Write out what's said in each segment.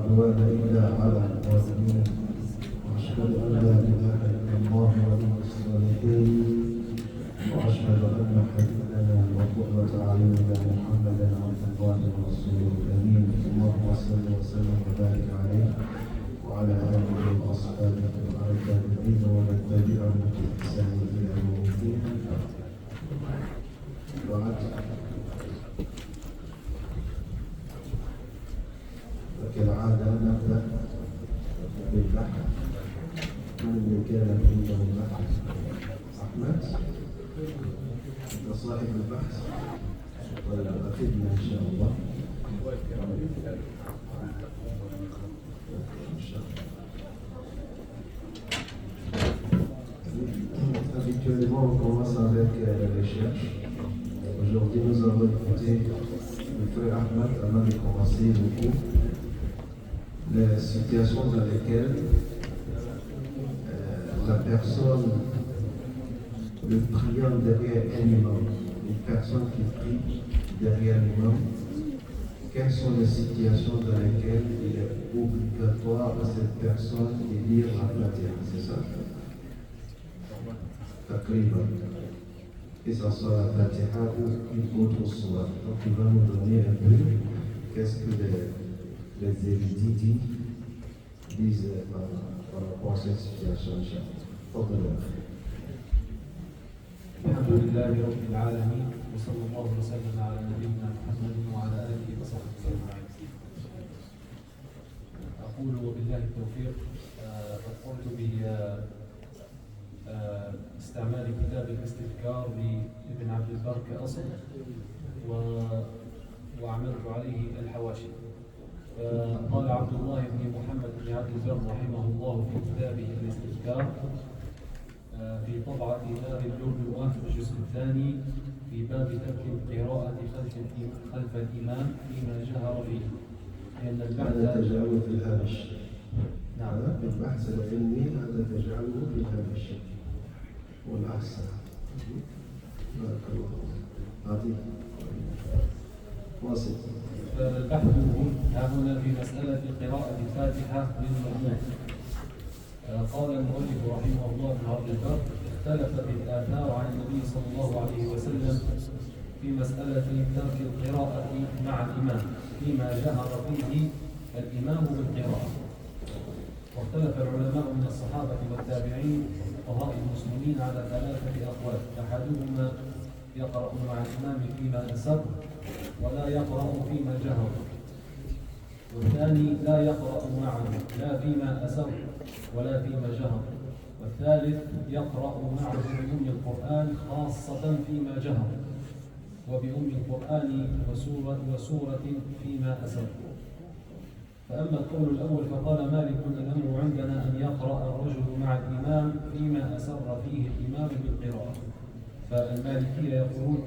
عدوان إلا على الظالمين، وأشهد أن لا إله إلا الله ولي الصالحين، وأشهد أن حبيبنا وقرة أعيننا محمدا عبد الله ورسوله الأمين. اللهم صل وسلم وبارك عليه وعلى آله وأصحابه وعلى التابعين ومن تبعهم بإحسان إلى يوم الدين. بعد، وكالعادة نبدأ بالبحث. من كان عنده البحث؟ أحمد، أنت صاحب البحث، أفدنا إن شاء الله. Habituellement, on commence avec la recherche. Aujourd'hui, nous allons écouter le frère Ahmad avant de commencer le cours. Les situations dans lesquelles la personne, le priant derrière un imam, une personne qui prie derrière l'imam, quelles sont les situations dans lesquelles il est obligatoire à cette personne de lire la Fatiha, c'est ça? Takriban. Que ce soit la Fatiha ou une autre sourate. Donc il va nous donner un peu qu'est-ce que les érudits disent par rapport à cette situation. الحمد لله رب العالمين وصلى الله وسلم على نبينا محمد وعلى اله وصحبه اجمعين. اقول وبالله التوفيق. قد قمت باستعمال كتاب الاستذكار لابن عبد البر كاصل وعملت عليه الحواشي. قال عبد الله بن محمد بن عبد البر رحمه الله في كتابه الاستذكار في طبعة دار اللؤلؤة في الجزء الثاني في باب ترك القراءة خلف الإمام فيما جهر فيه، لأن هذا تجعله في الهامش. نعم، في البحث العلمي هذا تجعله في الهامش والأحسن. بارك الله فيك. واصل. البحث ها هنا في مسألة قراءة الفاتحة للمأموم. قال المؤلف رحمه الله بن عبد البر: اختلفت الآثار عن النبي صلى الله عليه وسلم في مسألة ترك القراءة مع الإمام فيما جهر فيه الإمام بالقراءة. واختلف العلماء من الصحابة والتابعين وفقهاء المسلمين على ثلاثة أقوال: أحدهما يقرأ مع الإمام فيما أسر ولا يقرأ فيما جهر، والثاني لا يقرأ معه لا فيما أسر ولا فيما جهر، والثالث يقرأ معه بأم القرآن خاصة فيما جهر وبأم القرآن وسورة فيما أسر. فأما القول الأول فقال مالك: الأمر عندنا أن يقرأ الرجل مع الإمام فيما أسر فيه الإمام بالقراءة. فالمالكية يقولون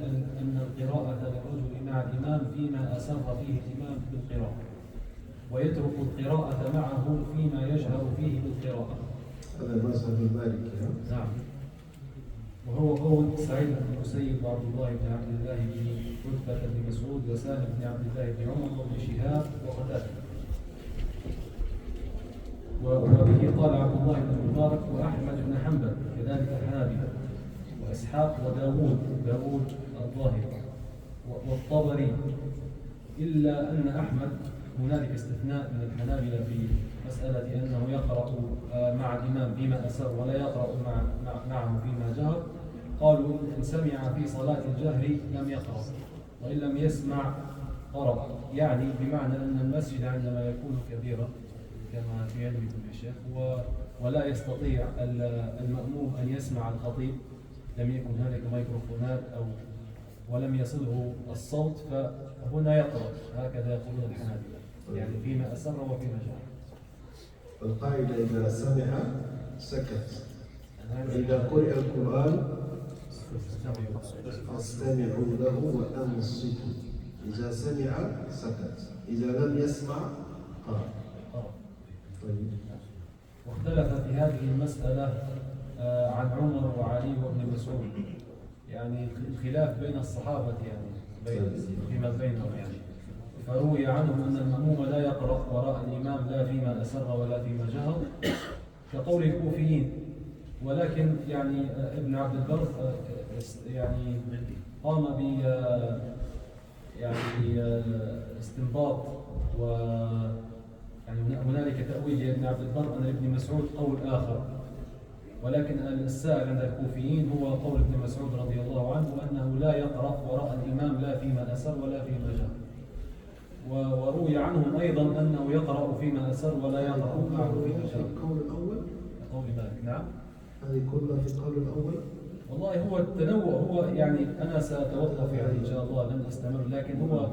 أن القراءة للرجل مع الإمام فيما أسر فيه الإمام بالقراءة، ويترك القراءة معه فيما يجهر فيه بالقراءة. هذا المذهب المالكي. نعم. وهو قول سعيد بن المسيب وعبد الله بن عبد الله بن عتبة بن مسعود وسالم بن عبد الله بن عمر وابن شهاب وقتادة. وبه قال عبد الله بن المبارك وأحمد بن حنبل كذلك الحنابلة وإسحاق وداوود الظاهري والطبري، إلا أن أحمد هنالك استثناء من الحنابلة في مسألة أنه يقرأ مع الإمام فيما أسر ولا يقرأ معه فيما جهر. قالوا إن سمع في صلاة الجهر لم يقرأ، وإن لم يسمع قرأ، يعني بمعنى أن المسجد عندما يكون كبيرا كما في علمكم يا شيخ ولا يستطيع المأموم أن يسمع الخطيب، لم يكن هنالك ميكروفونات ولم يصله الصوت، فهنا يقرأ. هكذا يقولون الحنابلة، يعني فيما أسر وفيما جهر. القاعدة إذا سمع سكت، إذا قرئ القرآن فاستمعوا له وأنصتوا. إذا سمع سكت، إذا لم يسمع قرأ. طيب. واختلف في هذه المسألة عن عمر وعلي وابن مسعود، يعني الخلاف بين الصحابة يعني فيما بينهم يعني. فروي عنهم أن المأموم لا يقرأ وراء الإمام لا فيما أسر ولا فيما جهر كقول الكوفيين. ولكن يعني ابن عبد البر يعني قام ب يعني استنباط، و يعني هنالك تأويل لابن عبد البر أن ابن مسعود قول آخر، ولكن السائل عند الكوفيين هو قول ابن مسعود رضي الله عنه أنه لا يقرأ وراء الإمام لا فيما أسر ولا فيما جهر. وروي عنهم أيضا أنه يقرأ فيما أسر ولا يقرأ معه فيما جهر. القول الأول؟ قول مالك. نعم. هذه كلها في القول الأول؟ والله هو التنوع، هو يعني أنا سأتوقف يعني إن شاء الله لن أستمر، لكن هو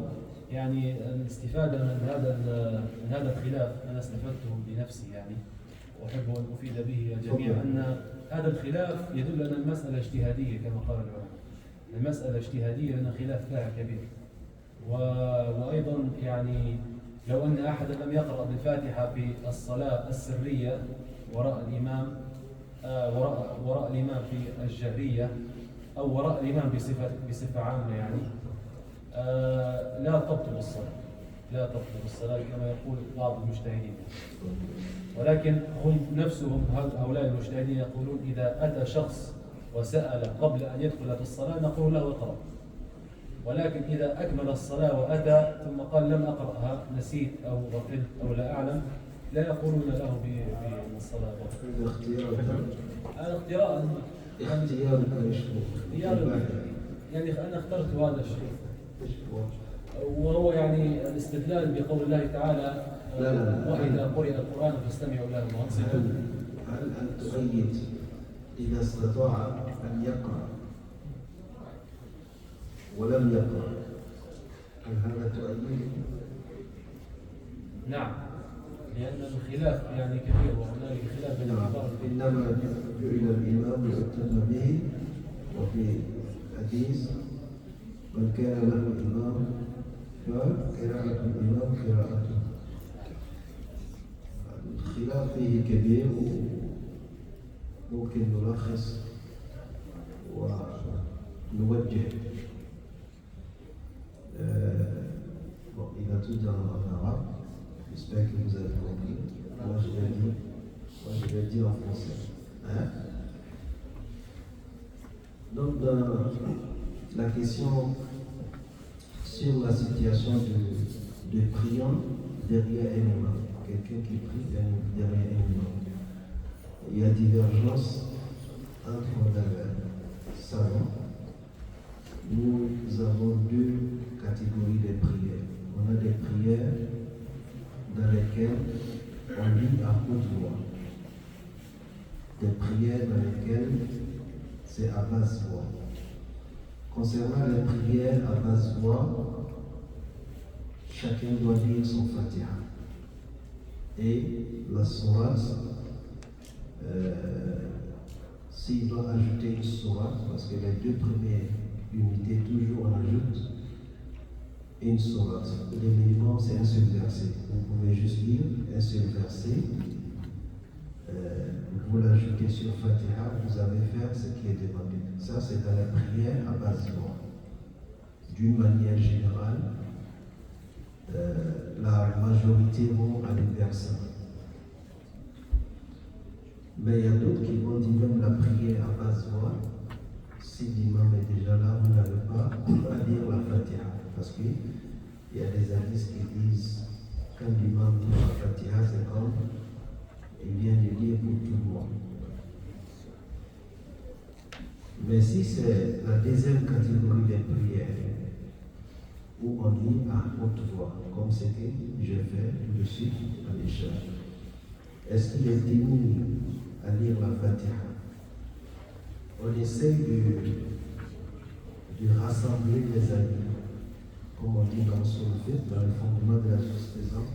يعني الاستفادة من هذا الخلاف أنا استفدته بنفسي يعني، وأحب أن أفيد به الجميع أن هذا الخلاف يدل أن المسألة اجتهادية كما قال العلماء. المسألة اجتهادية لأن خلاف فيها كبير. وأيضا يعني لو أن أحدا لم يقرأ بالفاتحة في الصلاة السرية وراء الإمام وراء الإمام في الجهرية أو وراء الإمام بصفة عامة يعني لا تبطل الصلاة، لا تبطل الصلاة كما يقول بعض المجتهدين. ولكن هم نفسهم هؤلاء المجتهدين يقولون إذا أتى شخص وسأل قبل أن يدخل في الصلاة نقول له اقرأ، ولكن إذا أكمل الصلاة وأتى ثم قال لم أقرأها نسيت أو غفلت أو لا أعلم لا يقولون له بالصلاة. اختيار يعني أنا اخترت هذا الشيء، وهو يعني الاستدلال بقول الله تعالى وإذا قرئ القرآن فاستمعوا له وأنصتوا. هل أن تؤيد إذا استطاع أن يقرأ ولم يقرأ، هل هذا تؤيد؟ نعم، لأن الخلاف يعني كثير وهنالك خلاف بين العبارة. إنما جعل الإمام يؤتم به، وفي حديث من كان له إمام فقراءة الإمام قراءته. الخلاف فيه كبير وممكن نلخص ونوجه. Il a tout dit en arabe, j'espère que vous avez compris. Moi je vais dire en français. Hein? Donc dans la question sur la situation de priant derrière un imam, quelqu'un qui prie derrière un imam, il y a divergence entre les savants. Nous avons deux catégories de prières. On a des prières dans lesquelles on lit à haute voix, des prières dans lesquelles c'est à basse voix. Concernant les prières à basse voix, chacun doit lire son Fatiha. Et la sourate, s'il doit ajouter une sourate, parce que les deux premières unités, toujours on ajoute une sourate. Le minimum, c'est un seul verset. Vous pouvez juste lire un seul verset. Vous l'ajoutez sur Fatiha, vous allez faire ce qui est demandé. Ça, c'est dans la prière à basse voix. D'une manière générale, la majorité vont à l'universel. Mais il y a d'autres qui vont dire même la prière à basse voix. Si l'imam est déjà là, vous n'avez pas à lire la Fatiha. Parce qu'il y a des hadiths qui disent quand l'imam dit la Fatiha, c'est comme il vient de lire pour tout le monde. Mais si c'est la deuxième catégorie des prières, où on lit à haute voix, comme ce que je fais tout de suite à l'Isha, est-ce qu'il est digne à lire la Fatiha? On essaie de rassembler les amis, comme on dit dans le Solfit, dans le fondement de la jurisprudence,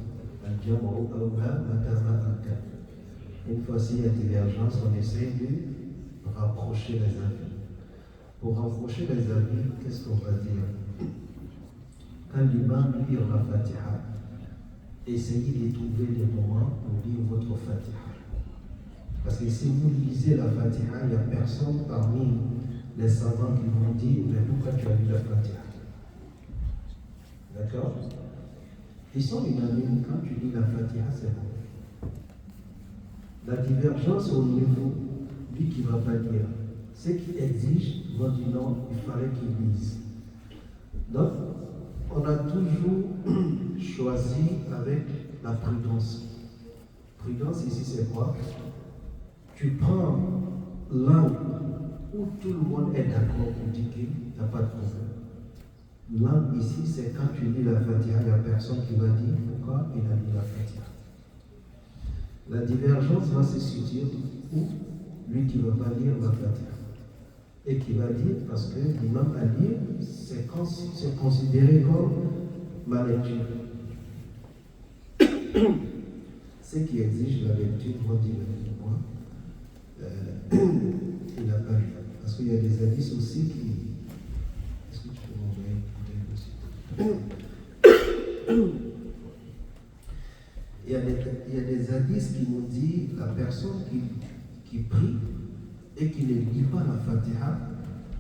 une fois s'il y a divergence, on essaie de rapprocher les amis. Pour rapprocher les amis, qu'est-ce qu'on va dire? Quand l'imam lit la Fatiha, essayez de trouver des moments pour lire votre Fatiha. Parce que si vous lisez la Fatiha, il n'y a personne parmi les savants qui vont dire mais pourquoi tu as lu la Fatiha? D'accord? Ils sont unanimes quand tu lis la Fatiha, c'est bon. La divergence au niveau, lui qui ne va pas lire, ceux qui exigent vont dire non, il fallait qu'ils lisent. Donc, on a toujours choisi avec la prudence. Prudence ici, c'est quoi? Tu prends l'angle où tout le monde est d'accord pour dire qu'il n'y a pas de problème. L'angle ici, c'est quand tu lis la Fatiha, il n'y a personne qui va dire pourquoi il a lu la Fatiha. La divergence va se situer où lui qui ne va pas lire la Fatiha. Et qui va dire, parce que l'imam a lire, c'est considéré comme ma lecture. Ceux qui exigent la lecture vont dire, moi, il n'a pas lu. Parce qu'il y a des hadiths aussi qui. Est-ce que tu peux m'envoyer une bouteille aussi? Il y a des hadiths qui nous disent la personne qui prie et qui ne lit pas la Fatiha,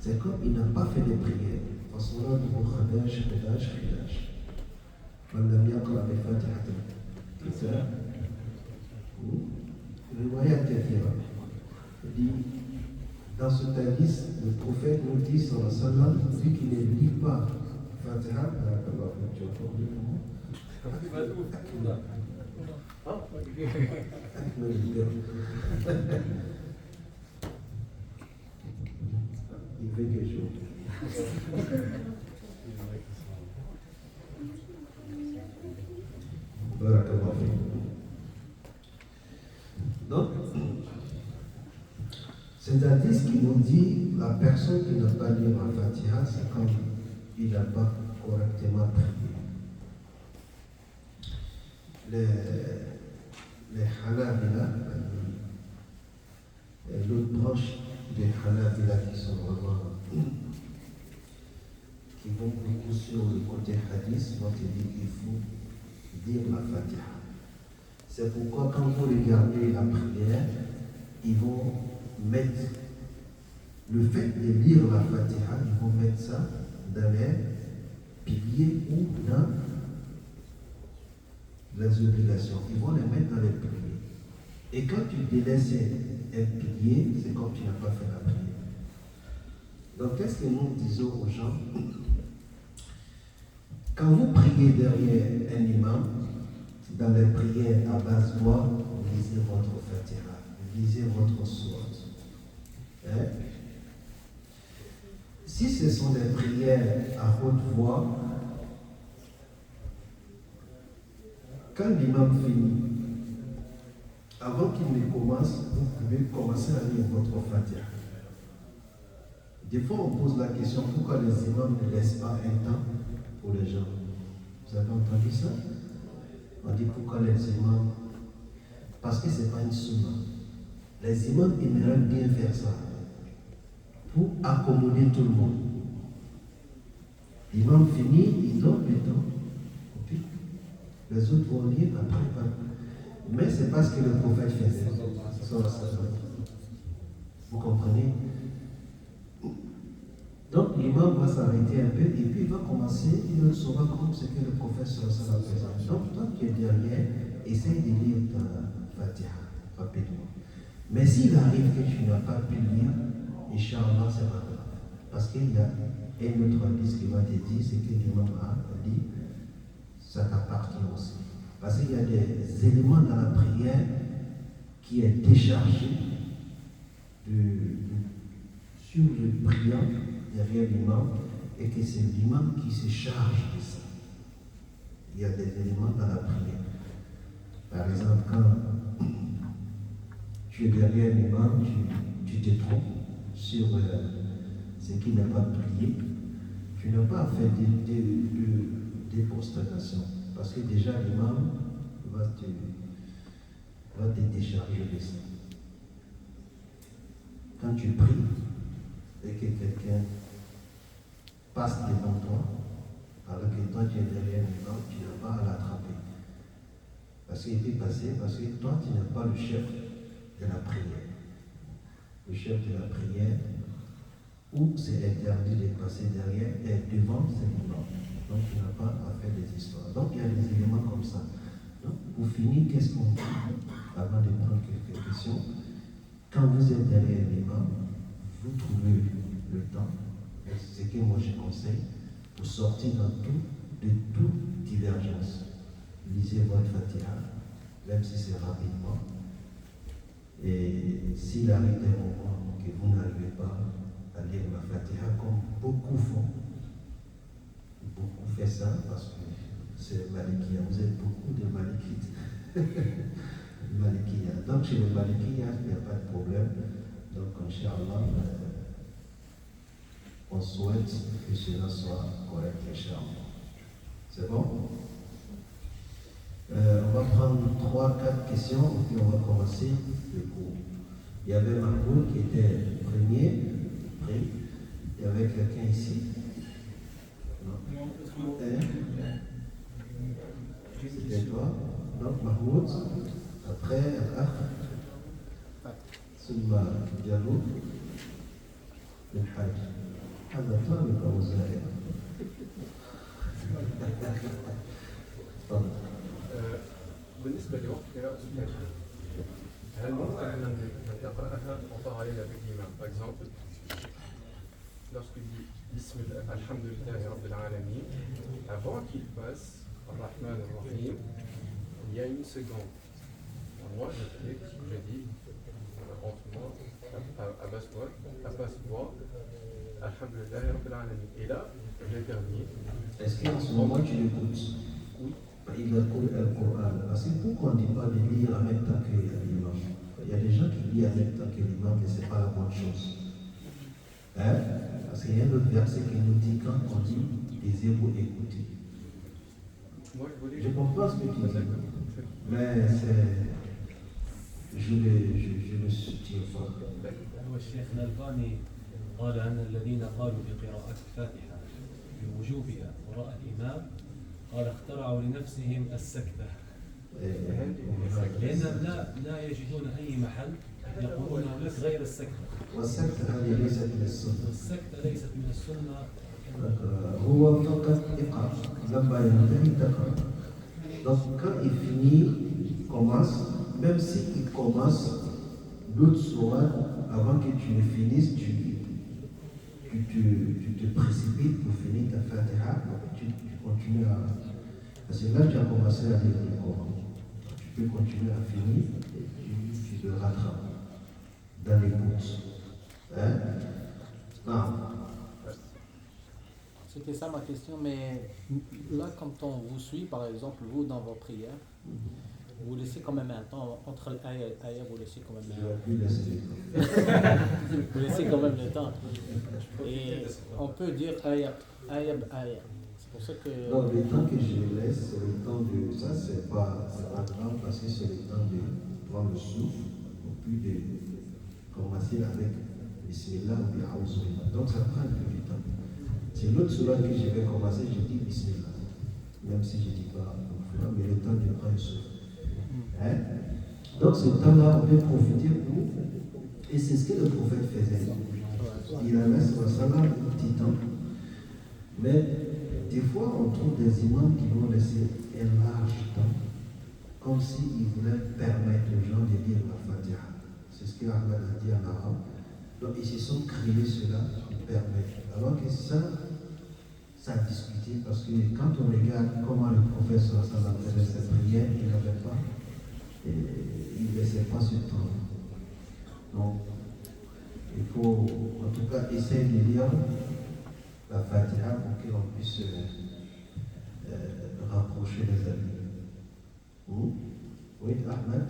c'est comme il n'a pas fait de prière. Parce qu'on a dit Khadash. Madame Yakra de Fatiha. C'est ça? Le voyage dit, dans ce hadith, le prophète nous dit, sallallahu alayhi wa sallam, celui qui ne lit pas Fatiha, il fait quelque chose. Donc, c'est un hadith qui nous dit la personne qui n'a pas lu la Fatiha, c'est quand il n'a pas correctement prié. Les Hanabila, l'autre branche des Hanabila qui sont vraiment qui vont beaucoup sur le côté hadith, vont te dire qu'il faut dire la Fatiha. C'est pourquoi quand vous regardez la prière, ils vont mettre le fait de lire la Fatiha, ils vont mettre ça dans les piliers ou dans les obligations. Ils vont les mettre dans les piliers. Et quand tu délaisses un pilier, c'est comme tu n'as pas fait la prière. Donc qu'est-ce que nous disons aux gens? Quand vous priez derrière un imam, dans les prières à basse voix, vous lisez votre Fatiha, vous lisez votre sourate. Hein? Si ce sont des prières à haute voix, quand l'imam finit, avant qu'il ne commence, vous pouvez commencer à lire votre Fatiha. Des fois, on pose la question pourquoi les imams ne laissent pas un temps pour les gens. Vous avez entendu ça? On dit pourquoi les imams? Parce que ce n'est pas une sunna. Les imams aimeraient bien faire ça pour accommoder tout le monde. L'imam finit, il donne le temps. Les autres vont lire après. Mais c'est pas ce que le prophète faisait. Vous comprenez? Donc l'imam va s'arrêter un peu et puis il va commencer, il saura comme ce que le prophète faisait. Donc toi qui es derrière, essaye de lire ta Fatiha rapidement. Mais s'il arrive que tu n'as pas pu lire, Inch'Allah, c'est pas grave. Parce qu'il y a un autre hadith qui va te dire ce que l'imam a dit, ça t'appartient aussi. Parce qu'il y a des éléments dans la prière qui est déchargé sur le priant derrière l'imam et que c'est l'imam qui se charge de ça. Il y a des éléments dans la prière. Par exemple, quand tu es derrière l'imam, tu te trompes sur ce qui n'est pas prié, tu n'as pas fait des prostrations. Parce que déjà l'imam va te décharger de ça. Quand tu pries et que quelqu'un passe devant toi, alors que toi tu es derrière l'imam, tu n'as pas à l'attraper. Parce qu'il peut passer, parce que toi tu n'es pas le chef de la prière. Le chef de la prière, où c'est interdit de passer derrière et devant, c'est l'imam. Donc il n'a pas à faire des histoires. Donc il y a des éléments comme ça. Donc pour finir, qu'est-ce qu'on dit avant de prendre quelques questions? Quand vous êtes derrière l'imam, vous trouvez le temps, et c'est ce que moi je conseille, pour sortir de toute divergence. Lisez votre Fatiha, même si c'est rapidement. Et s'il arrive des moments que vous n'arrivez pas à lire la Fatiha, comme beaucoup font, beaucoup font ça parce que c'est Malikia, vous êtes beaucoup de Malikites. Malikia. Donc chez les Malikia, il n'y a pas de problème. Donc, Inch'Allah, on souhaite que cela soit correct, Inch'Allah. C'est bon? On va prendre 3-4 questions et puis on va commencer le cours. Il y avait Mahmoud qui était premier. Il y avait quelqu'un ici. Non? C'était toi. Donc Mahmoud. Après, ثم Diallo. الحاج. هذا طالب أو زائر؟ تفضل. بالنسبة لوقت قراءة الفاتحة هل ممكن أن نقرأها مطهرين بالإمام؟ Par exemple, lorsqu'il dit Alhamdulillah Rabbil Alamin, avant qu'il passe Ar-Rahman Ar-Rahim, il y a une seconde. Moi, je dis entre moi, à basse voix, Alhamdulillah Rabbil Alamin. Et là, j'ai terminé. Est-ce qu'en ce moment tu l'écoutes? Oui. Il a couru le Coran. Parce que pourquoi on ne dit pas de lire en même temps que l'imam? Il y a des gens qui lisent en même temps que l'imam, mais ce n'est pas la bonne chose. Hein? Parce qu'il y a un autre verset qui nous dit quand on dit taisez-vous écouter. Je comprends ce que tu dis, mais c'est. Je le soutiens pas. الشيخ الألباني قال أن الذين قالوا بقراءة الفاتحة بوجوبها وراء الإمام قال اخترعوا لنفسهم السكتة لأنهم لا يجدون أي محل يقولون لك غير السكتة. والسكتة هذه ليست من السنة. والسكتة ليست من السنة. هو فقط اقرأ لما ينتهي تقرأ. Donc quand il finit, il commence, même s'il commence d'autres sourates, avant que tu le finisses, tu te précipites pour finir ta Fatiha, tu continues à. Parce que là, tu as commencé à lire le Coran. Tu peux continuer à finir et tu te rattrapes dans l'écoute. Hein? Non. C'était ça ma question, mais là, quand on vous suit, par exemple, vous, dans vos prières, vous laissez quand même un temps entre l'aya et l'aya, vous laissez quand même vous laissez quand même le temps. Et on peut dire aya, aya, aya. C'est pour ça que. Non, le temps que je laisse, c'est le temps de. Ça, c'est pas grave parce que c'est le temps de prendre le souffle, ou puis de commencer avec Bismillah ou bien Aouzouillah. Donc ça prend un peu du temps. C'est l'autre sourate que je vais commencer, je dis Bismillah. Même si je ne dis pas, mais le temps de prendre le souffle. Hein? Donc ce temps-là, on peut profiter pour. Et c'est ce que le prophète faisait. Il avait son salam un petit temps. Mais des fois, on trouve des imams qui vont laisser un large temps, comme s'ils voulaient permettre aux gens de lire la Fatiha. C'est ce que Ahmed a dit en arabe. Donc ils se sont créés cela pour permettre. Alors que ça a discuté parce que quand on regarde comment le prophète sallam faisait ses prières, il n'avait pas, il ne laissait pas ce temps. Donc, il faut en tout cas essayer de lire la Fatiha pour qu'on puisse rapprocher les amis. Oui, Ahmed?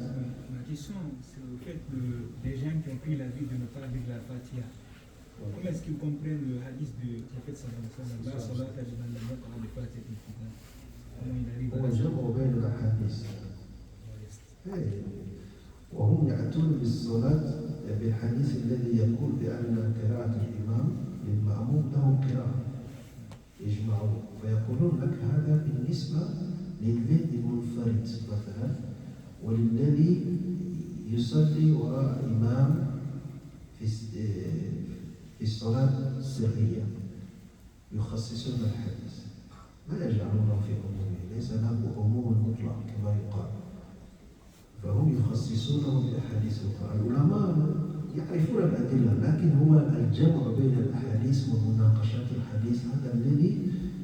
Ma question, c'est le fait que les gens qui ont pris la vie de ne pas lire la Fatiha, comment est-ce qu'ils comprennent le hadith du prophète sallallahu alayhi wa sallam? Comment il arrive à وجمع بين الأحاديث. وهم يأتون بالصلاة بالحديث الذي يقول بأن قراءة الإمام للمأموم له قراءة يجمعون فيقولون لك هذا بالنسبة للبيت المنفرد مثلا وللذي يصلي وراء الإمام في الصلاة السرية يخصصون الحديث ما يجعلونه في عمومه، ليس له عموم مطلق كما يقال، فهم يخصصونه بأحاديث أخرى. العلماء يعرفون الأدلة، لكن هو الجمع بين الأحاديث ومناقشات الحديث هذا الذي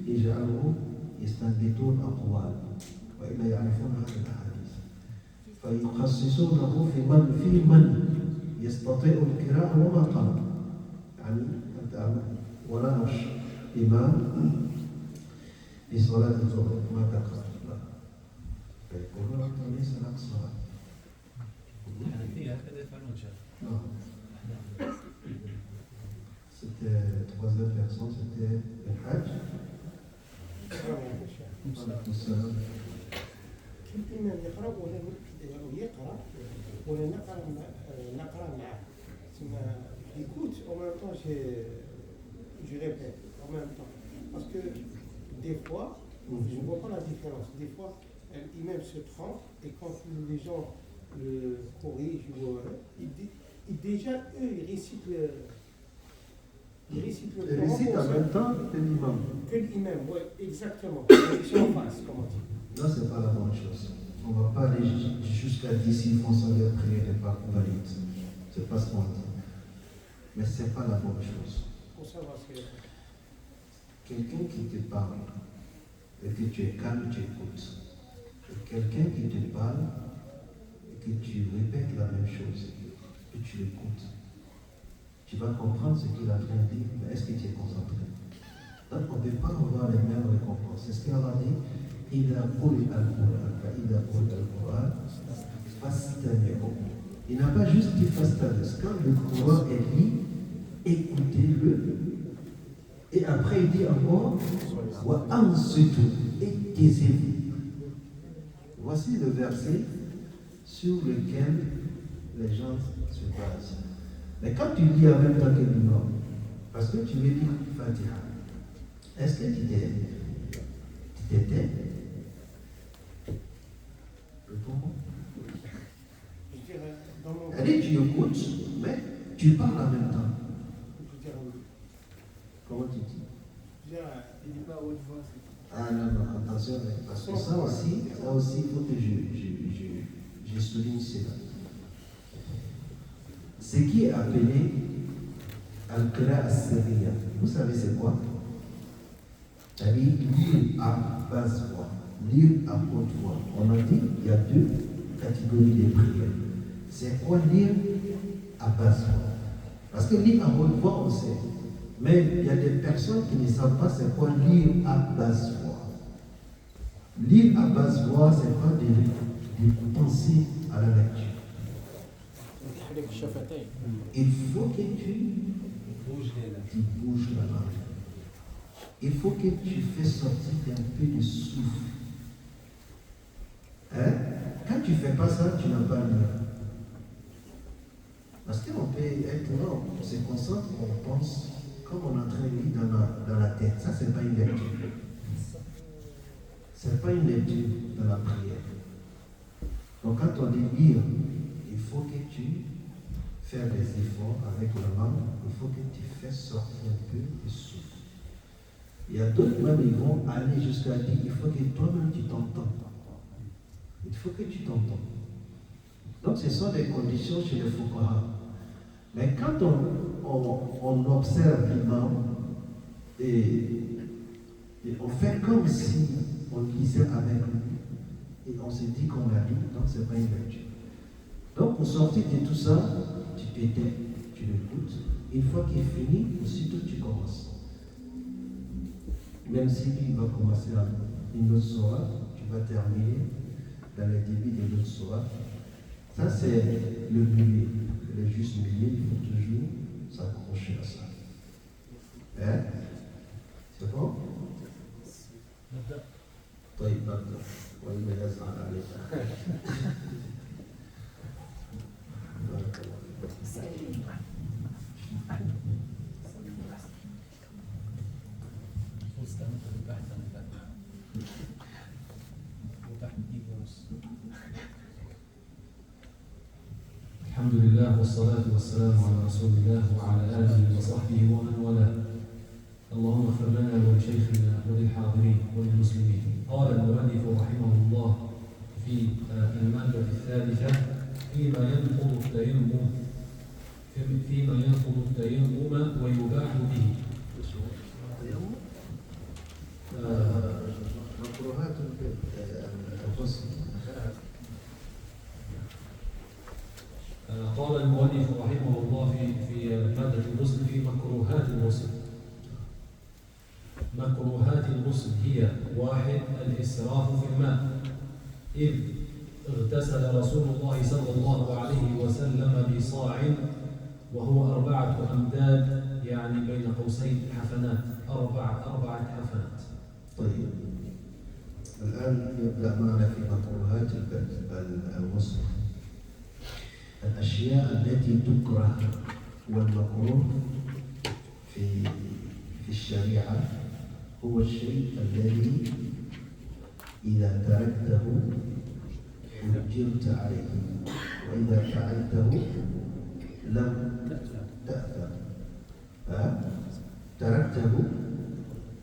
يجعله يستنبطون أقوال، وإلا يعرفون هذه الأحاديث فيخصصونه في من يستطيع القراءة وما قرأ. يعني أنت ولا مش إمام في صلاة الظهر ما تقرأ، لا، فيقولون أنت ليس لك صلاة. C'était troisième personne, c'était le Hajj. الإمام يقرأ ولا يقرأ ولا نقرأ معه. J'écoute en même temps, je répète en même temps. Parce que des fois, je ne vois pas la différence. Des fois, l'imam se trompe et quand les gens le corrigent, déjà eux, ils récitent le Ils récitent en même temps que l'imam. Que l'imam, oui, exactement. Ils sont en face, comme on dit. Non, ce n'est pas la bonne chose. On ne va pas aller jusqu'à dire s'ils font ça, leur prière n'est pas valide. Ce n'est pas ce qu'on dit. Mais ce n'est pas la bonne chose. Pour savoir ce que quelqu'un qui te parle et que tu es calme, tu écoutes. Et quelqu'un qui te parle et que tu répètes la même chose et tu l'écoutes. Tu vas comprendre ce qu'il a bien dit, mais est-ce que tu es concentré? Donc on ne peut pas avoir les mêmes récompenses. C'est ce qu'Allah dit. Il n'a pas juste dit fastami'u. Quand le Coran est dit, écoutez-le. Et après il dit encore wa ansitu, et taisez-vous. Voici le verset sur lequel les gens se basent. Mais quand tu lis en même temps que l'imam, parce que tu veux dire Fatiha, est-ce que tu t'étais? Réponds-moi. Elle dit tu écoutes, mais tu parles en même temps. Comment tu dis? il n'est pas haute voix. Ah non, non, attention, parce que ça aussi, il faut que je souligne cela. Ce qui est appelé Al-Qira as-Sirriya, vous savez c'est quoi? C'est-à-dire lire à basse voix, lire à haute voix. On a dit il y a deux catégories de prières. C'est quoi lire à basse voix? Parce que lire à haute voix, on sait. Mais il y a des personnes qui ne savent pas c'est quoi lire à basse voix. Lire à basse voix, c'est pas de penser à la lecture. Il faut que tu bouges la langue. Il faut que tu fasses sortir un peu de souffle. Hein? Quand tu ne fais pas ça, tu n'as pas le lien. Parce qu'on peut être là, on se concentre, on pense, comme on est en train de lire dans la tête. Ça, ce n'est pas une lecture. Ce n'est pas une lecture dans la prière. Donc quand on dit lire, il faut que tu fasses des efforts avec la langue, il faut que tu fasses sortir un peu de souffle. Il y a d'autres même, ils vont aller jusqu'à dire il faut que toi-même tu t'entends. Il faut que tu t'entends. Donc ce sont des conditions chez les fuqaha. Mais quand on observe l'imam et on fait comme si on lisait avec lui et on se dit qu'on l'a lu, donc ce n'est pas une lecture. Donc pour sortir de tout ça, tu t'éteins, tu l'écoutes. Une fois qu'il finit, aussitôt tu commences. Même si lui va commencer une autre sourate, tu vas terminer dans le début de l'autre sourate. Ça c'est le milieu, le juste milieu, il faut toujours s'accrocher à ça. Hein? C'est bon? طيب نبدأ وإما يزعل عليك. بارك الله فيك. الحمد لله والصلاة والسلام على رسول الله وعلى آله وصحبه ومن والاه. اللهم اغفر لنا ولشيخنا وللحاضرين وللمسلمين. قال المؤلف رحمه الله في المادة الثالثة فيما ينقض التيمم ويباح به. مكروهات الغسل. قال المؤلف رحمه الله في مادة الغسل في مكروهات الغسل. مكروهات الغسل هي: 1. الإسراف في الماء، إذ اغتسل رسول الله صلى الله عليه وسلم بصاع وهو 4 أمداد، يعني بين قوسين حفنات، 4 حفنات. طيب، الآن يبدأ معنا في مكروهات الغسل. الأشياء التي تكره والمكروه في الشريعة هو الشيء الذي إذا تركته أجرت عليه، وإذا فعلته لم تأثم. تركته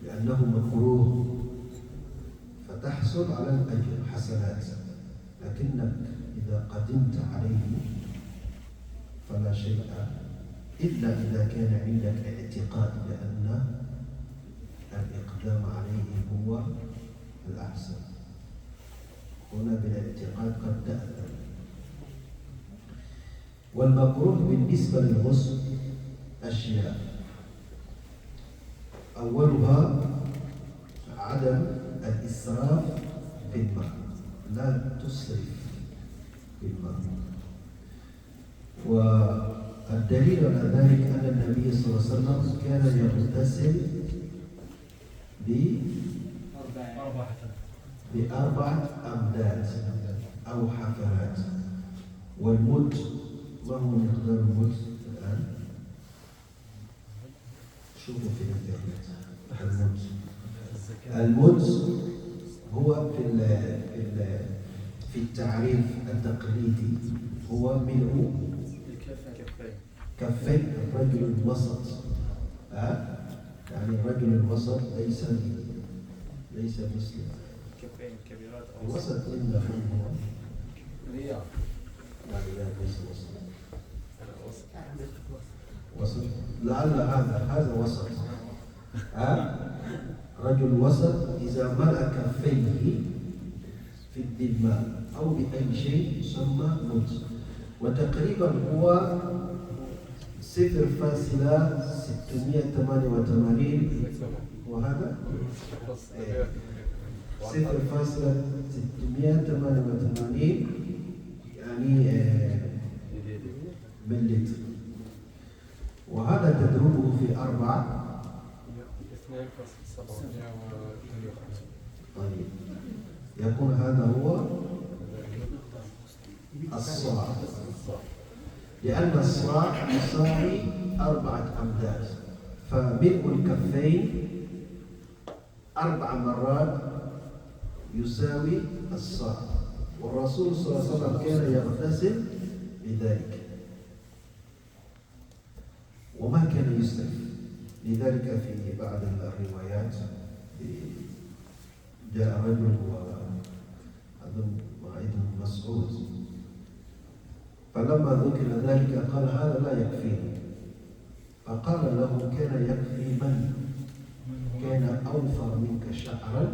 لأنه مكروه فتحصل على الأجر حسنات، لكنك إذا قدمت عليه فلا شيء، إلا إذا كان عندك اعتقاد بأن الإقدام عليه هو الأحسن. هنا بالاعتقاد قد تأثم. والمكروه بالنسبة للغسل أشياء: أولها عدم الإسراف في الماء، لا تسرف في الماء. والدليل على ذلك أن النبي صلى الله عليه وسلم كان يغتسل ب4 أمداد أو حفرات. والمد، ما هو مقدار المد الآن؟ شوفوا في الانترنت. المد هو في التعريف التقليدي هو ملء كفي الرجل الوسط. يعني الرجل الوسط ليس مسلم. كفين كبيرات أو الوسط إنه هو رياض. لا ليس وسط. لعل هذا وسط. رجل وسط إذا ملأ كفيه في الدماء أو بأي شيء يسمى مد، وتقريبا هو 0.688 وهذا 0.688 يعني مليلتر، وهذا تضربه في 4. طيب، يكون هذا هو الصاع، لأن الصاع يساوي 4 أمداد، فملء الكفين 4 مرات يساوي الصاع. والرسول صلى الله عليه وسلم كان يغتسل بذلك وما كان يسرف. لذلك في بعض الروايات جاء رجل وأظن ابن مسعود، فلما ذكر ذلك قال هذا لا يكفيني، فقال له كان يكفي من كان أوفر منك شعرا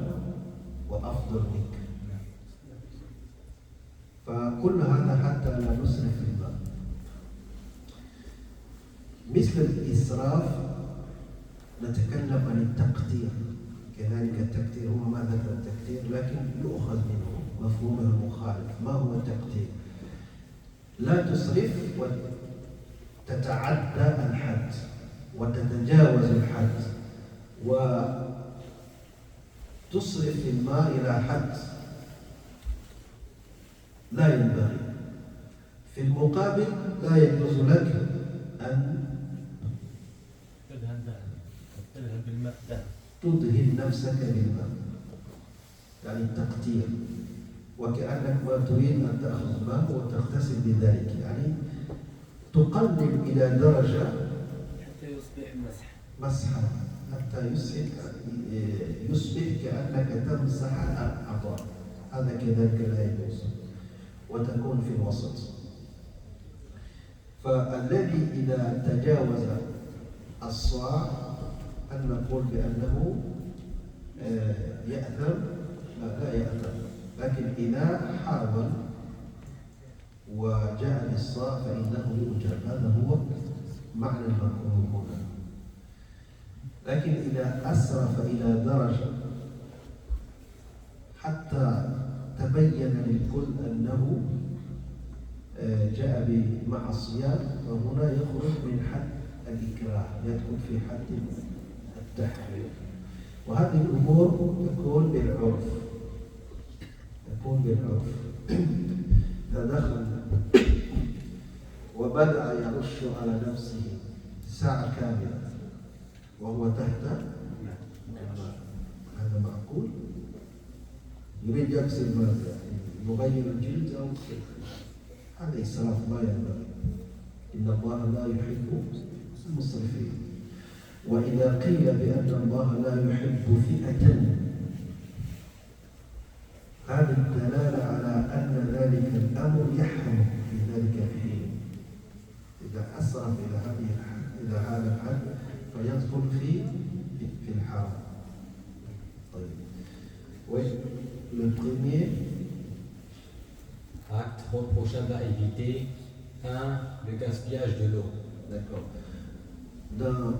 وأفضل منك. فكل هذا حتى لا نسرف في الماء. مثل الإسراف نتكلم عن التقدير، كذلك التقدير هو ما ذكر التقدير لكن يؤخذ منه مفهومه المخالف. ما هو التقدير؟ لا تسرف وتتعدى الحد وتتجاوز الحد وتصرف الماء إلى حد لا ينبغي. في المقابل لا يجوز لك أن تدهن نفسك بالماء، يعني التقدير، وكأنك ما تريد أن تأخذ ماء وتغتسل بذلك، يعني تقلل إلى درجة حتى يصبح مسحا. حتى يصبح كأنك تمسح الأعضاء، هذا كذلك لا يجوز، وتكون في الوسط. فالذي إذا تجاوز الصاع هل نقول بأنه يأثم؟ لا يأثم، لكن إذا حاول وجاء للصاع فإنه يؤجر، هذا هو معنى المكروه هنا. لكن إذا أسرف إلى درجة حتى تبين للكل أنه جاء بمعصية فهنا يخرج من حد الإكراه، يدخل في حد التحريم. وهذه الأمور تكون بالعرف، إذا دخل وبدأ يرش على نفسه ساعة كاملة وهو تحت الماء، هذا معقول؟ يريد يغسل ماذا؟ يغير الجلد أو هذا إسراف ما ينبغي. إن الله لا يحب المسرفين. وإذا قيل بأن الله لا يحب فئة، هذه الدلالة على أن ذلك الأمر يحرم في ذلك الحين. إذا أسرف إلى هذا الحد فيدخل في الحرام. طيب. Le premier acte reprochable à éviter, 1. Le gaspillage de l'eau. D'accord. Dans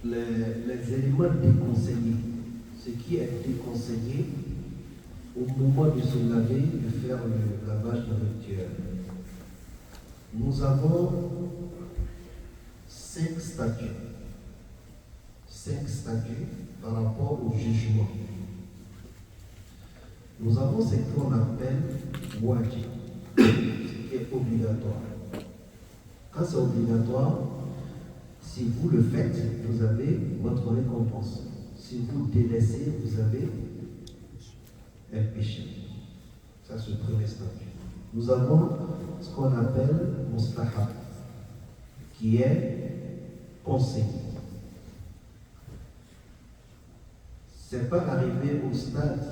les éléments déconseillés, ce qui est déconseillé au moment de se laver, de faire le lavage de rituel, nous avons 5 statuts. 5 statuts par rapport au jugement. Nous avons ce qu'on appelle wajib, ce qui est obligatoire. Quand c'est obligatoire, si vous le faites, vous avez votre récompense. Si vous délaissez, vous avez un péché. Ça, c'est le premier statut. Nous avons ce qu'on appelle mustahab, qui est conseillé. C'est pas arrivé au stade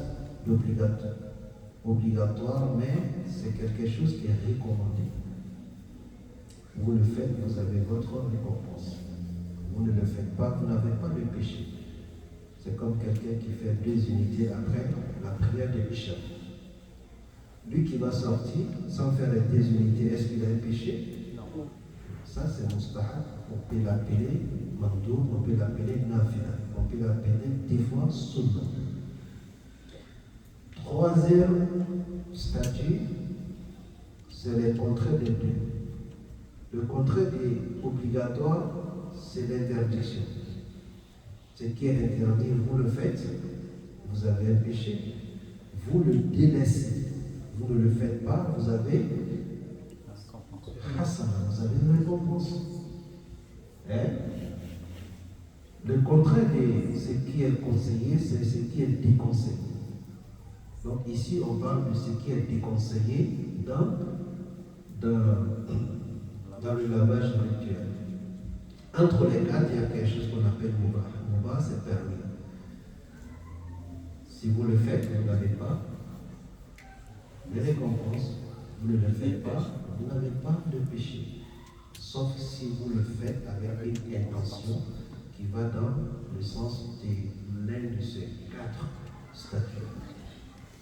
obligatoire, mais c'est quelque chose qui est recommandé. Vous le faites, vous avez votre récompense. Vous ne le faites pas, vous n'avez pas de péché. C'est comme quelqu'un qui fait 2 unités après la prière de l'Isha. Lui qui va sortir sans faire les 2 unités, est-ce qu'il a un péché? Non. Ça c'est mustahab. On peut l'appeler mandoub, on peut l'appeler nafila, on peut l'appeler des fois sunnah. 3e statut, c'est le contraire des deux. Le contraire des obligatoires, c'est l'interdiction. Ce qui est interdit, vous le faites, vous avez un péché. Vous le délaissez, vous ne le faites pas, vous avez hasana, vous avez une récompense. Le contraire de ce qui est conseillé, c'est ce qui est déconseillé. Donc ici, on parle de ce qui est déconseillé dans le lavage rituel. Entre les quatre, il y a quelque chose qu'on appelle mubah. Mubah, c'est permis. Si vous le faites, vous n'avez pas de récompense. Vous ne le faites pas, vous n'avez pas de péché. Sauf si vous le faites avec une intention qui va dans le sens de l'un de ces 4 statuts.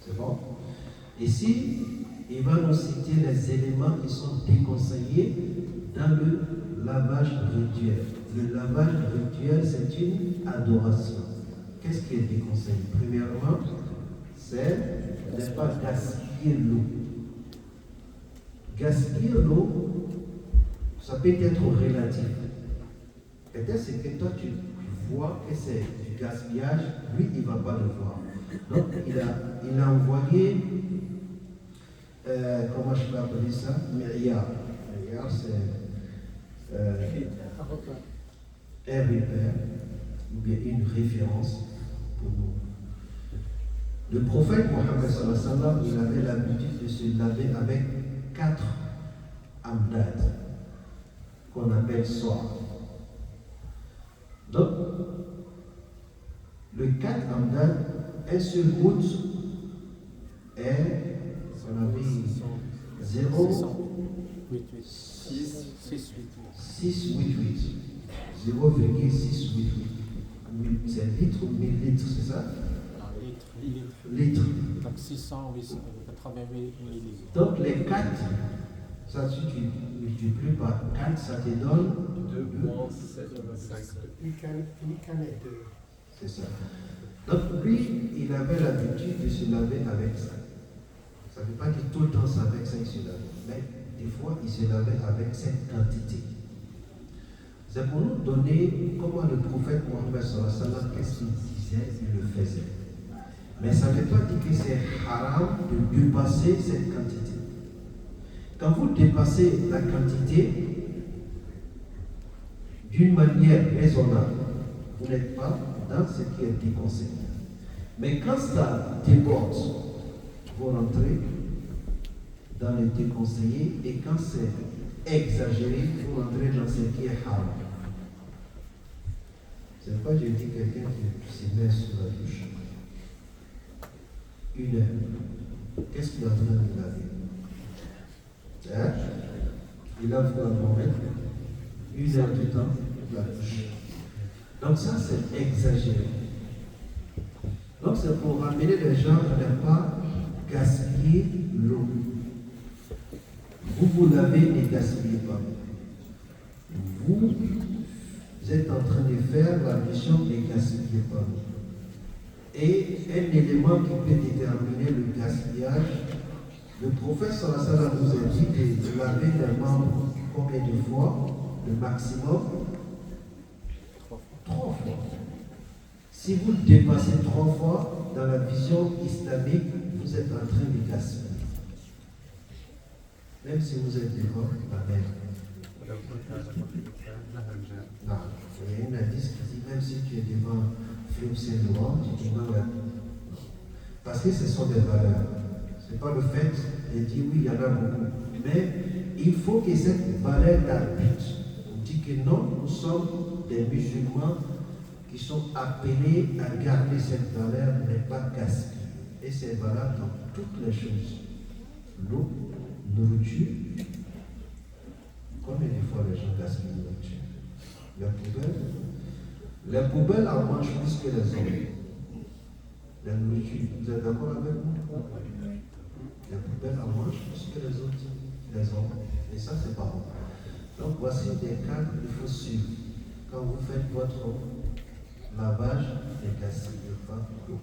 C'est bon? Ici, il va nous citer les éléments qui sont déconseillés dans le lavage rituel. Le lavage rituel, c'est une adoration. Qu'est-ce qui est déconseillé? Premièrement, c'est ne pas gaspiller l'eau. Gaspiller l'eau, ça peut être relatif. Peut-être c'est que toi tu vois que c'est du gaspillage, lui il ne va pas le voir. Donc il a envoyé, comment je peux appeler ça? Mi'yar. Mi'yar c'est un repère ou bien une référence pour nous. Le prophète Mohammed sallallahu alayhi wa sallam, il avait l'habitude de se laver avec 4 amdad qu'on appelle soir. 4 Hamdan, un seul bout est, on a mis 0, 688. 0,688. C'est litre ou 1000 litres, c'est ça? Litres. Donc 688 millilitres. Donc les 4, ça si tu multiplies par 4, ça te donne 2,725. Une canette. C'est ça. Donc lui, il avait l'habitude de se laver avec ça. Ça ne veut pas dire tout le temps c'est avec ça qu'il se lavait, mais des fois il se lavait avec cette quantité. C'est pour nous donner comment le prophète Mohammed sallallahu alayhi wa sallam, qu'est-ce qu'il disait, il le faisait. Mais ça ne veut pas dire que c'est haram de dépasser cette quantité. Quand vous dépassez la quantité d'une manière raisonnable, vous n'êtes pas dans ce qui est déconseillé. Mais quand ça déborde, vous rentrez dans le déconseillé, et quand c'est exagéré, vous rentrez dans ce qui est haram. C'est pas, je dis quelqu'un qui se met sur la douche. 1 heure. Qu'est-ce qu'il est en train de laver? Hein? Il lave quoi le moment? 1 heure du temps, la douche. Donc ça, c'est exagéré. Donc c'est pour ramener les gens à ne pas gaspiller l'eau. Vous lavez, ne gaspillez pas. Vous êtes en train de faire la mission, ne gaspillez pas l'eau. Et un élément qui peut déterminer le gaspillage, le prophète sallallahu alayhi wa sallam nous a dit de laver les membres combien de fois? Le maximum 3 fois. Si vous dépassez 3 fois, dans la vision islamique, vous êtes en train de gaspiller. Même si vous êtes devant la mer. Non, il y a une indice qui dit même si tu es devant fleuve Saint-Laurent, tu dis non. Parce que ce sont des valeurs. Ce n'est pas le fait de dire oui, il y en a beaucoup. Mais il faut que cette valeur d'habite. On dit que non, nous sommes des musulmans qui sont appelés à garder cette valeur, mais pas gaspiller. Et c'est valable dans toutes les choses. L'eau, nourriture. Combien de fois les gens gaspillent la nourriture? Les poubelles en mangent plus que les hommes. La nourriture, vous êtes d'accord avec moi? Les poubelles en mangent plus que les autres, les hommes. Et ça, c'est pas bon. Donc voici des cadres qu'il faut suivre. Quand vous faites votre lavage, ne gaspillez pas l'eau.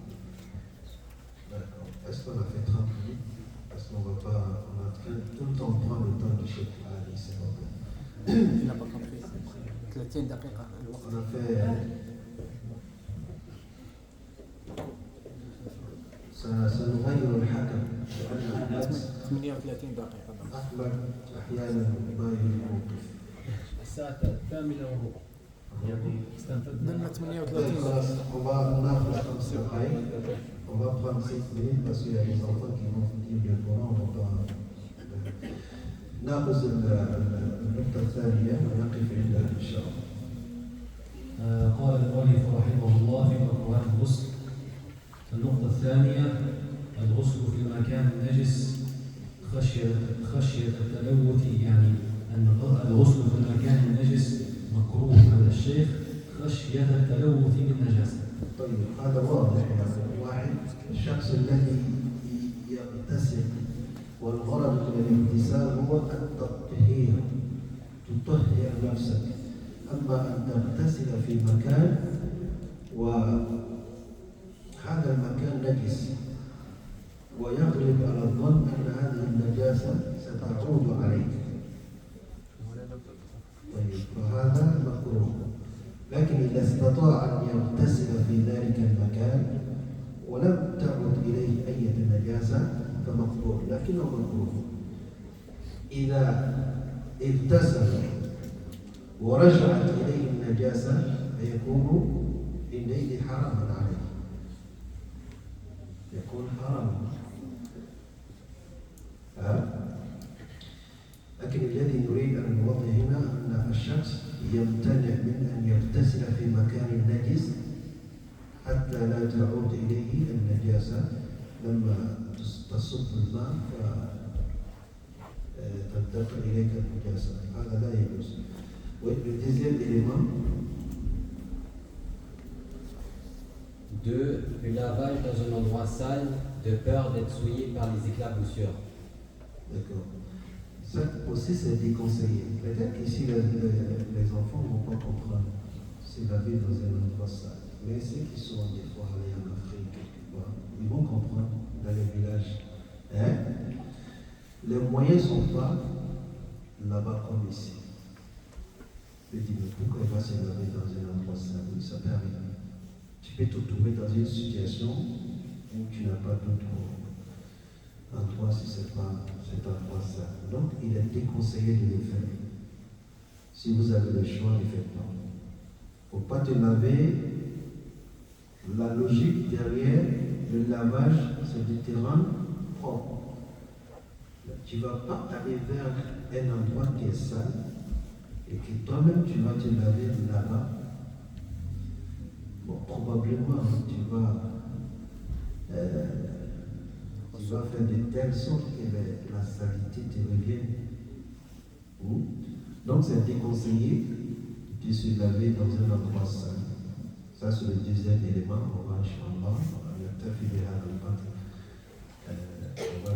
D'accord. Est-ce qu'on a fait 30 minutes? Parce qu'on ne va pas, on a tout le temps prendre le temps de chez Ali, c'est pas bon. Tu n'as pas compris. 30 دقيقة. On a fait. سنغير الحكم لأن أحمد 38 دقيقة. أحيانا ما يوقف. الساعة 8:15 يعني استنفدنا من 38 On va prendre 5 minutes. On va prendre 5 minutes parce qu'il y a des enfants qui vont dire le Coran, on va pas. ناخذ النقطة الثانية ونقف عندها إن شاء الله. قال المؤلف رحمه الله في مكروهات الغسل. النقطة الثانية الغسل في المكان النجس خشية التلوث، يعني أن الغسل في المكان النجس مكروه على الشيخ خشية التلوث بالنجاسة. طيب هذا واضح. واحد الشخص الذي يغتسل والغرض من الاغتسال هو التطهير، تطهر نفسك. أما أن تغتسل في مكان وهذا المكان نجس ويغلب على الظن أن هذه النجاسة ستعود عليك، طيب فهذا مكروه. لكن إذا استطاع أن يغتسل في ذلك المكان ولم تعد إليه أي نجاسة فمقبول، لكنه مكروه. إذا اغتسل ورجعت إليه النجاسة فيكون عندئذ حراما عليه، يكون حراما. لكن الذي نريد أن نوضح هنا أن الشخص يمتنع من أن يغتسل في مكان نجس حتى حتى لا تعود إليه النجاسة لما تصب الماء فتنتقل إليك النجاسة، هذا لا يجوز. Le deuxième élément. 2. Le lavage dans un endroit sale de peur d'être souillé par les éclaboussures. D'accord. Ça aussi c'est déconseillé. Peut-être qu'ici les enfants ne vont pas comprendre si laver dans un endroit sale. Mais ceux qui sont des fois allés en Afrique, quelque part, ils vont comprendre dans les villages. Hein? Les moyens ne sont pas là-bas comme ici. Je dis, mais pourquoi il va se laver dans un endroit sale? Oui, ça peut arriver. Tu peux te trouver dans une situation où tu n'as pas d'autre endroit si c'est pas cet endroit sale. Donc, il est déconseillé de le faire. Si vous avez le choix, ne faites pas. Il ne faut pas te laver. La logique derrière le lavage, c'est de te rendre propre. Tu ne vas pas aller vers un endroit qui est sale et que toi-même tu vas te laver là-bas. Bon, probablement tu vas faire de telle sorte que la saleté te revienne. Donc c'est déconseillé de se laver dans un endroit sale. Ça c'est le deuxième élément. On va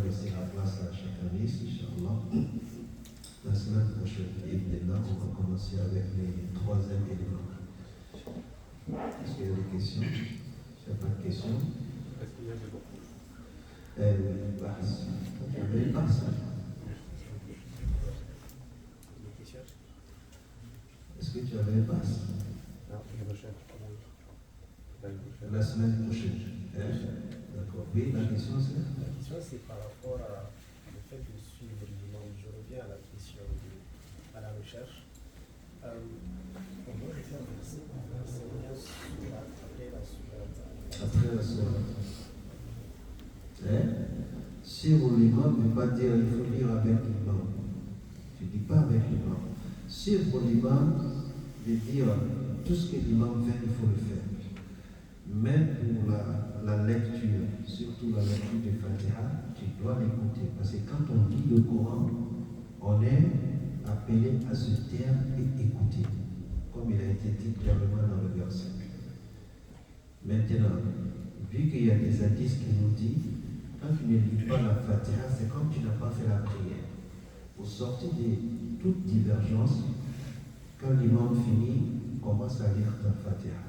laisser la place à chaque année, Inch'Allah. La semaine prochaine, on va commencer avec les troisième éléments. Est-ce qu'il y a des questions? Il n'y a pas de questions? Est-ce qu'il y a des Est-ce que tu avais une passe? Non, je recherche. La semaine prochaine. D'accord. Oui, la question c'est? La question c'est par rapport au fait de suivre l'imam. Je reviens à la question à la recherche. On doit faire l'enseignement après la sourate. Après la sourate. Suivre l'imam ne veut pas dire il faut lire avec l'imam. Tu ne dis pas avec l'imam. Suivre l'imam veut dire tout ce que l'imam fait, il faut le faire. Même pour la lecture, surtout la lecture de Fatiha, tu dois l'écouter. Parce que quand on lit le Coran, on est appelé à se taire et écouter, comme il a été dit clairement dans le verset. Maintenant, vu qu'il y a des hadiths qui nous disent, quand tu ne lis pas la Fatiha, c'est comme tu n'as pas fait la prière. Au sortir de toute divergence, quand l'imam finit, commence à lire ta Fatiha.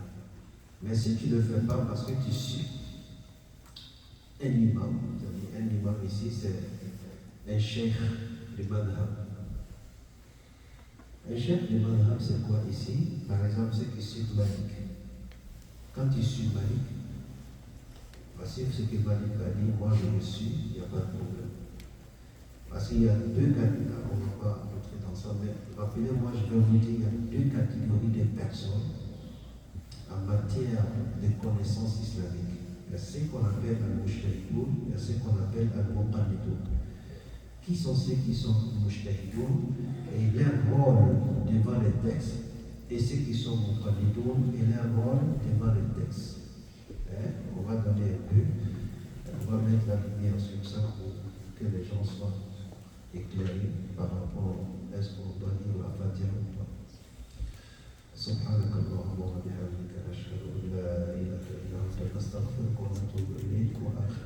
Mais si tu ne le fais pas parce que tu suis un imam ici c'est un cheikh de madhab. Un cheikh de madhab c'est quoi ici? Par exemple ceux qui suivent Malik. Quand tu suis Malik, voici ce que Malik a dit, moi je le suis, il n'y a pas de problème. Parce qu'il y a deux catégories, on ne va pas entrer dans ça, mais rappelez-moi, je vais vous dire, il y a deux catégories de personnes en matière de connaissances islamiques. Il y a ce qu'on appelle al-mujtahidoun, il y a ce qu'on appelle al-muqallidoun. Qui sont ceux qui sont mujtahidoun et il y a un rôle devant les textes, et ceux qui sont muqallidoun, il y a un rôle devant les textes. On va donner un peu, on va mettre la lumière sur ça pour que les gens soient éclairés par rapport à est-ce qu'on doit lire la Fatiha ou pas. سبحانك اللهم وبحمدك نشهد ان لا اله الا انت نستغفرك ونتوب اليك واخر